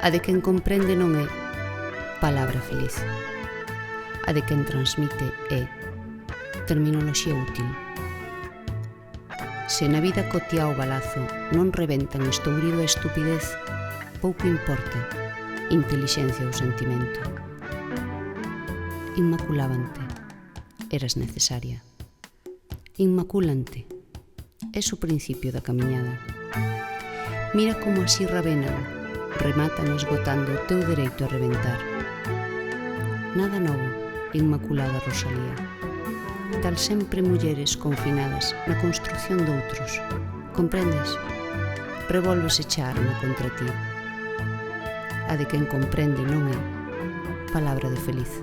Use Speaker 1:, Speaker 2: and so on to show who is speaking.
Speaker 1: A de quen comprende non é palabra feliz. A de quen transmite é terminoloxía útil. Se na vida cotea o balazo non rebentan estourido e estupidez, pouco importa intelixencia ou sentimento. Inmaculábante, eras necesaria. Inmaculante, es o principio da camiñada. Mira como así rabenan, rematan esgotando o teu dereito a rebentar. Nada novo, Inmaculada Rosalía. Tal sempre mulleres confinadas na construción doutros. Comprendes? Revolves echar arma contra ti. A de quen comprende non é palabra de feliz.